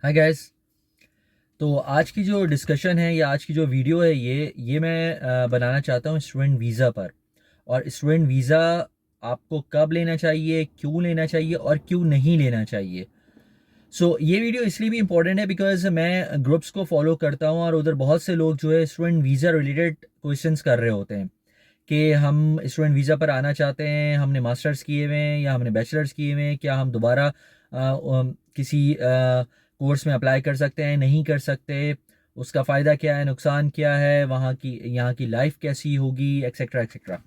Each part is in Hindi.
Hi guys. तो आज की जो डिस्कशन है या आज की जो वीडियो है ये मैं बनाना चाहता हूँ स्टूडेंट वीज़ा पर। और स्टूडेंट वीज़ा आपको कब लेना चाहिए, क्यों लेना चाहिए और क्यों नहीं लेना चाहिए। ये वीडियो इसलिए भी इम्पोर्टेंट है बिकॉज मैं ग्रुप्स को फॉलो करता हूँ और उधर बहुत से लोग जो है स्टूडेंट वीज़ा रिलेटेड क्वेश्चंस कर रहे होते हैं कि हम स्टूडेंट वीज़ा पर आना चाहते हैं, हमने मास्टर्स किए हुए हैं या हमने बैचलर्स किए हुए हैं, क्या हम दोबारा किसी कोर्स में अप्लाई कर सकते हैं, नहीं कर सकते, उसका फ़ायदा क्या है, नुकसान क्या है, वहाँ की यहाँ की लाइफ कैसी होगी, etcetera etcetera.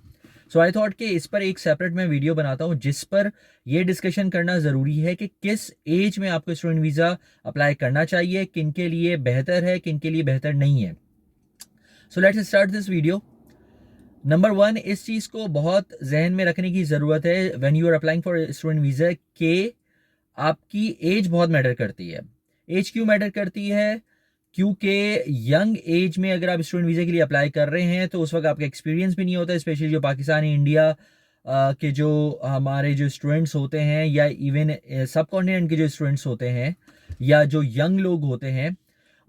So I thought कि इस पर एक सेपरेट मैं वीडियो बनाता हूँ जिस पर यह डिस्कशन करना ज़रूरी है कि किस एज में आपको स्टूडेंट वीज़ा अप्लाई करना चाहिए, किन के लिए बेहतर है, किन के लिए बेहतर नहीं है। So let's start this video. Number one, इस चीज़ को बहुत जहन में रखने की ज़रूरत है when you are applying for student visa के आपकी एज बहुत मैटर करती है। एज क्यों मैटर करती है? क्योंकि यंग एज में अगर आप स्टूडेंट वीज़ा के लिए अप्लाई कर रहे हैं तो उस वक्त आपका एक्सपीरियंस भी नहीं होता, स्पेशली जो पाकिस्तान इंडिया के जो हमारे जो स्टूडेंट्स होते हैं या इवन सब कॉन्टिनेंट के जो स्टूडेंट्स होते हैं या जो यंग लोग होते हैं,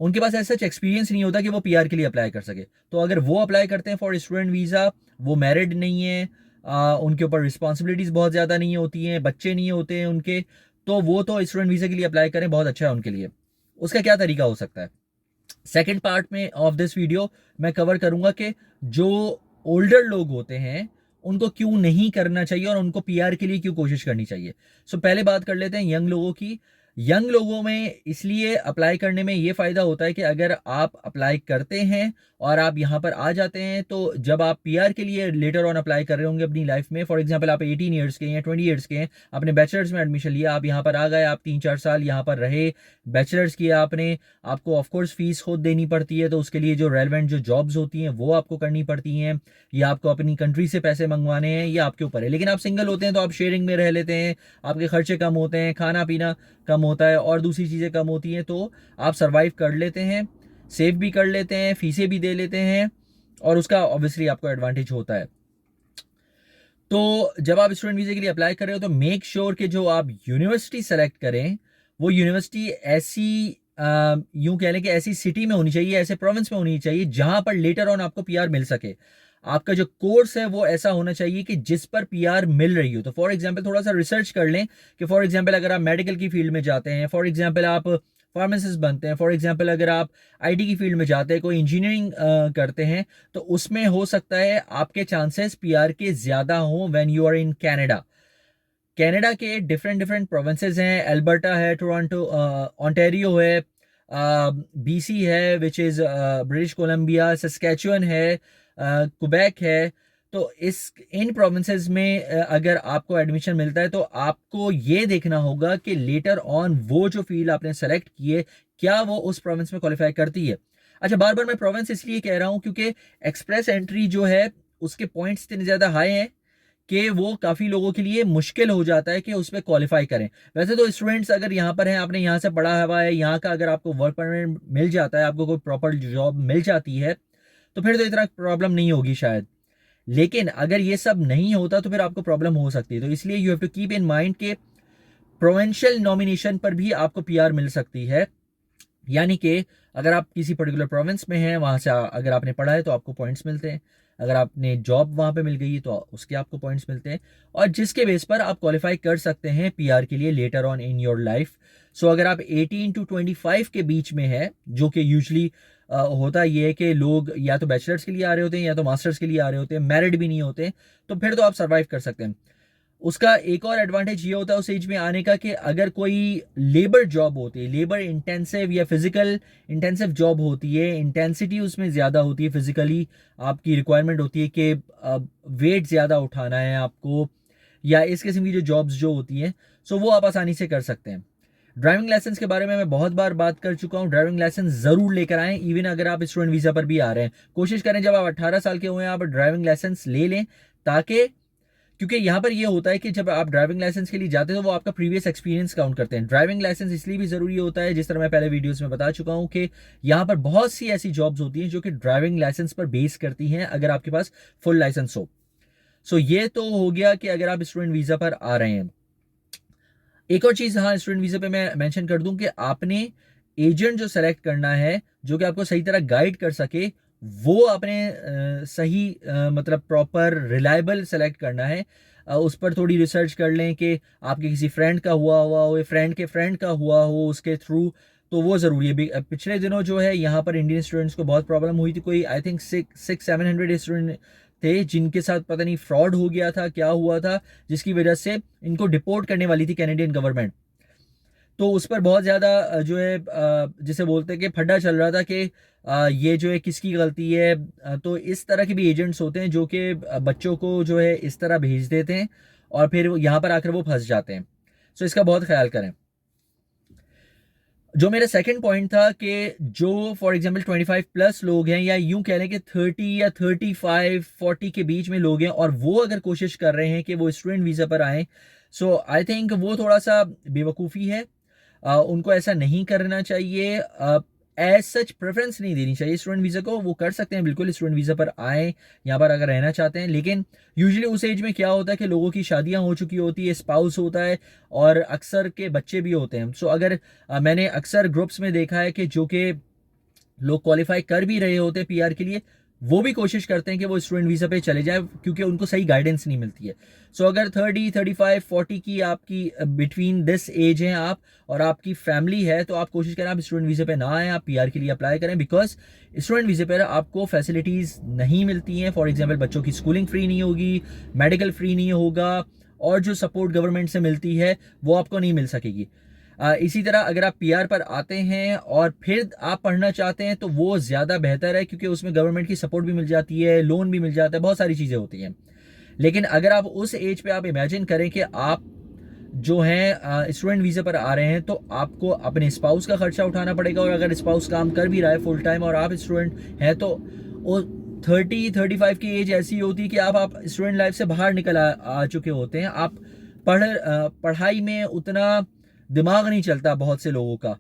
उनके पास ऐसा एक्सपीरियंस नहीं होता कि वो पीआर के लिए अप्लाई कर सके। तो अगर वो अप्लाई करते हैं फॉर स्टूडेंट वीज़ा, वो मैरिड नहीं है, उनके ऊपर रिस्पॉन्सिबिलिटीज़ बहुत ज़्यादा नहीं होती हैं, बच्चे नहीं होते हैं उनके, तो वो तो स्टूडेंट वीज़ा के लिए अप्लाई करें, बहुत अच्छा है उनके लिए। उसका क्या तरीका हो सकता है? सेकेंड पार्ट में ऑफ दिस वीडियो मैं कवर करूंगा कि जो ओल्डर लोग होते हैं उनको क्यों नहीं करना चाहिए और उनको पीआर के लिए क्यों कोशिश करनी चाहिए। पहले बात कर लेते हैं यंग लोगों की। यंग लोगों में इसलिए अप्लाई करने में ये फ़ायदा होता है कि अगर आप अप्लाई करते हैं और आप यहाँ पर आ जाते हैं तो जब आप पीआर के लिए लेटर ऑन अप्लाई कर रहे होंगे अपनी लाइफ में, फॉर एग्जांपल आप 18 ईयर्स के हैं या 20 ईयर्स के हैं, आपने बैचलर्स में एडमिशन लिया, आप यहाँ पर आ गए, आप 3-4 साल यहाँ पर रहे, बैचलर्स किया आपने, आपको ऑफकोर्स फीस खुद देनी पड़ती है, तो उसके लिए जो रेलेवेंट जो जॉब्स होती हैं वो आपको करनी पड़ती हैं, या आपको अपनी कंट्री से पैसे मंगवाने हैं, या आपके ऊपर है। लेकिन आप सिंगल होते हैं तो आप शेयरिंग में रह लेते हैं, आपके खर्चे कम होते हैं, खाना पीना कम होता है और दूसरी चीज़ें कम होती हैं, तो आप सर्वाइव कर लेते हैं, सेव भी कर लेते हैं, फीसें भी दे लेते हैं और उसका ऑब्वियसली आपको एडवांटेज होता है। तो जब आप स्टूडेंट वीज़े के लिए अप्लाई कर रहे हो तो मेक श्योर कि जो आप यूनिवर्सिटी सेलेक्ट करें वो यूनिवर्सिटी ऐसी यूं कह लें कि ऐसी सिटी में होनी चाहिए, ऐसे प्रोविंस में होनी चाहिए जहां पर लेटर ऑन आपको पीआर मिल सके। आपका जो कोर्स है वो ऐसा होना चाहिए कि जिस पर पीआर मिल रही हो। तो फॉर एग्जांपल थोड़ा सा रिसर्च कर लें कि फॉर एग्जांपल अगर आप मेडिकल की फील्ड में जाते हैं, फॉर एग्जांपल आप फार्मासिस्ट बनते हैं, फॉर एग्जांपल अगर आप आईटी की फील्ड में जाते हैं, कोई इंजीनियरिंग करते हैं, तो उसमें हो सकता है आपके चांसेस पीआर के ज्यादा हों when you are in Canada. Canada के डिफरेंट डिफरेंट प्रोविंसेस हैं, एल्बर्टा है, टोरंटो, ओंटारियो है, बीसी है which is British Columbia, Saskatchewan है, क्वेबेक है। तो इस इन प्रोविंसेस में अगर आपको एडमिशन मिलता है तो आपको ये देखना होगा कि लेटर ऑन वो जो फील्ड आपने सेलेक्ट की है क्या वो उस प्रोविंस में क्वालिफाई करती है। अच्छा, बार बार मैं प्रोविंस इसलिए कह रहा हूं क्योंकि एक्सप्रेस एंट्री जो है उसके पॉइंट्स इतने ज़्यादा हाई हैं कि वो काफ़ी लोगों के लिए मुश्किल हो जाता है कि उस पर क्वालिफाई करें। वैसे तो स्टूडेंट्स अगर यहाँ पर हैं, आपने यहाँ से पढ़ा हुआ है, यहाँ का अगर आपको वर्क परमिट मिल जाता है, आपको कोई प्रॉपर जॉब मिल जाती है, तो फिर तो इतना प्रॉब्लम नहीं होगी शायद। लेकिन अगर ये सब नहीं होता तो फिर आपको प्रॉब्लम हो सकती है। तो इसलिए you have to keep in mind के प्रोविंशियल नॉमिनेशन पर भी आपको पीआर मिल सकती है। यानी कि अगर आप किसी पर्टिकुलर प्रोविंस में हैं, वहां से अगर आपने पढ़ा है तो आपको पॉइंट्स मिलते हैं, अगर आपने जॉब वहां पे मिल गई है तो उसके आपको पॉइंट्स मिलते हैं, और जिसके बेस पर आप क्वालिफाई कर सकते हैं पीआर के लिए later on in your life. अगर आप 18 टू 25 के बीच में है, जो कि यूजली होता ये है कि लोग या तो बैचलर्स के लिए आ रहे होते हैं या तो मास्टर्स के लिए आ रहे होते हैं, मैरिड भी नहीं होते, तो फिर तो आप सर्वाइव कर सकते हैं। उसका एक और एडवांटेज ये होता है उस एज में आने का कि अगर कोई लेबर जॉब होती है, लेबर इंटेंसिव या फिजिकल इंटेंसिव जॉब होती है, इंटेंसिटी उसमें ज़्यादा होती है, फिजिकली आपकी रिक्वायरमेंट होती है कि वेट ज़्यादा उठाना है आपको, या इस किस्म की जो जॉब्स जो होती हैं, वो आप आसानी से कर सकते हैं। ड्राइविंग लाइसेंस के बारे में मैं बहुत बार बात कर चुका हूँ। ड्राइविंग लाइसेंस ज़रूर लेकर आएँ, इवन अगर आप स्टूडेंट वीज़ा पर भी आ रहे हैं, कोशिश करें जब आप 18 साल के हुए हैं आप ड्राइविंग लाइसेंस ले लें, ताकि क्योंकि यहाँ पर ये होता है कि जब आप ड्राइविंग लाइसेंस के लिए जाते हैं तो वो आपका प्रीवियस एक्सपीरियंस काउंट करते हैं। ड्राइविंग लाइसेंस इसलिए भी ज़रूरी होता है, जिस तरह मैं पहले वीडियोस में बता चुका हूँ कि यहाँ पर बहुत सी ऐसी जॉब्स होती हैं जो कि ड्राइविंग लाइसेंस पर बेस करती हैं अगर आपके पास फुल लाइसेंस हो। ये तो हो गया कि अगर आप स्टूडेंट वीज़ा पर आ रहे हैं। एक और चीज़ हाँ स्टूडेंट वीज़ा पे मैं मेंशन कर दूं कि आपने एजेंट जो सेलेक्ट करना है जो कि आपको सही तरह गाइड कर सके, वो अपने सही मतलब प्रॉपर रिलायबल सेलेक्ट करना है। उस पर थोड़ी रिसर्च कर लें कि आपके किसी फ्रेंड का हुआ हो, फ्रेंड के फ्रेंड का हुआ हो उसके थ्रू, तो वो ज़रूरी है। पिछले दिनों जो है यहाँ पर इंडियन स्टूडेंट्स को बहुत प्रॉब्लम हुई थी। कोई आई थिंक 600-700 स्टूडेंट थे जिनके साथ पता नहीं फ्रॉड हो गया था, क्या हुआ था, जिसकी वजह से इनको डिपोर्ट करने वाली थी कैनेडियन गवर्नमेंट। तो उस पर बहुत ज़्यादा जो है जिसे बोलते हैं कि फड्डा चल रहा था कि ये जो है किसकी गलती है। तो इस तरह के भी एजेंट्स होते हैं जो कि बच्चों को जो है इस तरह भेज देते हैं और फिर यहाँ पर आकर वो फंस जाते हैं। सो इसका बहुत ख्याल करें। जो मेरा सेकंड पॉइंट था कि जो फॉर एग्जांपल 25 प्लस लोग हैं, या यूं कह लें कि 30 या 35-40 के बीच में लोग हैं, और वो अगर कोशिश कर रहे हैं कि वो स्टूडेंट वीज़ा पर आए, सो आई थिंक वो थोड़ा सा बेवकूफ़ी है। उनको ऐसा नहीं करना चाहिए। एज सच प्रेफरेंस नहीं देनी चाहिए स्टूडेंट वीज़ा को। वो कर सकते हैं बिल्कुल, स्टूडेंट वीज़ा पर आए यहाँ पर अगर रहना चाहते हैं, लेकिन यूजुअली उस एज में क्या होता है कि लोगों की शादियां हो चुकी होती है, स्पाउस होता है, और अक्सर के बच्चे भी होते हैं। सो अगर मैंने अक्सर ग्रुप्स में देखा है कि जो कि लोग क्वालिफाई कर भी रहे होते हैं पीआर के लिए, वो भी कोशिश करते हैं कि वो स्टूडेंट वीज़ा पे चले जाए क्योंकि उनको सही गाइडेंस नहीं मिलती है। सो अगर 30, 35, 40 की आपकी बिटवीन दिस एज है आप, और आपकी फैमिली है, तो आप कोशिश करें आप स्टूडेंट वीज़ा पे ना आए, आप पीआर के लिए अप्लाई करें। बिकॉज स्टूडेंट वीज़ा पर आपको फैसिलिटीज़ नहीं मिलती हैं। फॉर एग्जाम्पल बच्चों की स्कूलिंग फ्री नहीं होगी, मेडिकल फ्री नहीं होगा, और जो सपोर्ट गवर्नमेंट से मिलती है वो आपको नहीं मिल सकेगी। इसी तरह अगर आप पीआर पर आते हैं और फिर आप पढ़ना चाहते हैं तो वो ज़्यादा बेहतर है, क्योंकि उसमें गवर्नमेंट की सपोर्ट भी मिल जाती है, लोन भी मिल जाता है, बहुत सारी चीज़ें होती हैं। लेकिन अगर आप उस एज पे आप इमेजिन करें कि आप जो हैं स्टूडेंट वीज़ा पर आ रहे हैं, तो आपको अपने स्पाउस का खर्चा उठाना पड़ेगा, और अगर स्पाउस काम कर भी रहा है फुल टाइम और आप स्टूडेंट हैं, तो वो 30-35 की एज ऐसी होती है कि आप स्टूडेंट लाइफ से बाहर निकल आ चुके होते हैं। आप पढ़ाई में उतना दिमाग नहीं चलता बहुत से लोगों का।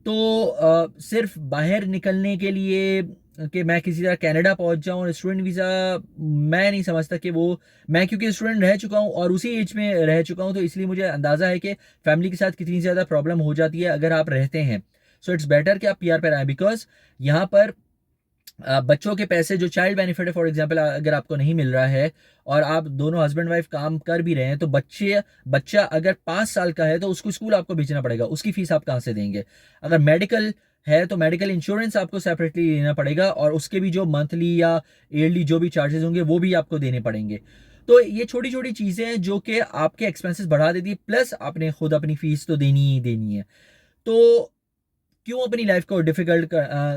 तो सिर्फ बाहर निकलने के लिए कि मैं किसी तरह कनाडा पहुंच जाऊं और स्टूडेंट वीज़ा, मैं नहीं समझता कि वो, मैं क्योंकि स्टूडेंट रह चुका हूं और उसी एज में रह चुका हूं, तो इसलिए मुझे अंदाज़ा है कि फैमिली के साथ कितनी ज़्यादा प्रॉब्लम हो जाती है अगर आप रहते हैं। सो इट्स बेटर कि आप पीआर पर आए, बिकॉज यहाँ पर बच्चों के पैसे जो चाइल्ड बेनिफिट है, फॉर एग्जांपल अगर आपको नहीं मिल रहा है और आप दोनों हस्बैंड वाइफ काम कर भी रहे हैं, तो बच्चा अगर 5 साल का है तो उसको स्कूल आपको भेजना पड़ेगा, उसकी फीस आप कहाँ से देंगे? अगर मेडिकल है तो मेडिकल इंश्योरेंस आपको सेपरेटली लेना पड़ेगा, और उसके भी जो मंथली या ईयरली जो भी चार्जेस होंगे वो भी आपको देने पड़ेंगे। तो ये छोटी छोटी चीज़ें हैं जो कि आपके एक्सपेंसेस बढ़ा देती है, प्लस आपने खुद अपनी फीस तो देनी ही देनी है। तो क्यों अपनी लाइफ को डिफिकल्ट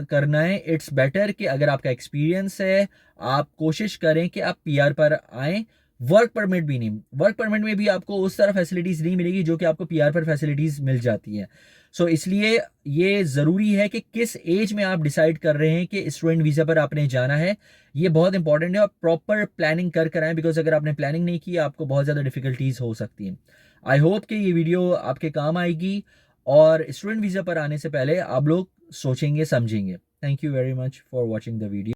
करना है? इट्स बेटर कि अगर आपका एक्सपीरियंस है, आप कोशिश करें कि आप पीआर पर आएँ। वर्क परमिट भी नहीं, वर्क परमिट में भी आपको उस तरह फैसिलिटीज़ नहीं मिलेगी जो कि आपको पीआर पर फैसिलिटीज़ मिल जाती हैं। सो इसलिए ये ज़रूरी है कि किस एज में आप डिसाइड कर रहे हैं कि स्टूडेंट वीज़ा पर आपने जाना है। ये बहुत इंपॉर्टेंट है, और प्रॉपर प्लानिंग कर आएँ, बिकॉज अगर आपने प्लानिंग नहीं की आपको बहुत ज़्यादा डिफिकल्टीज़ हो सकती हैं। आई होप कि ये वीडियो आपके काम आएगी, और स्टूडेंट वीज़ा पर आने से पहले आप लोग सोचेंगे समझेंगे। Thank you very much for watching the video.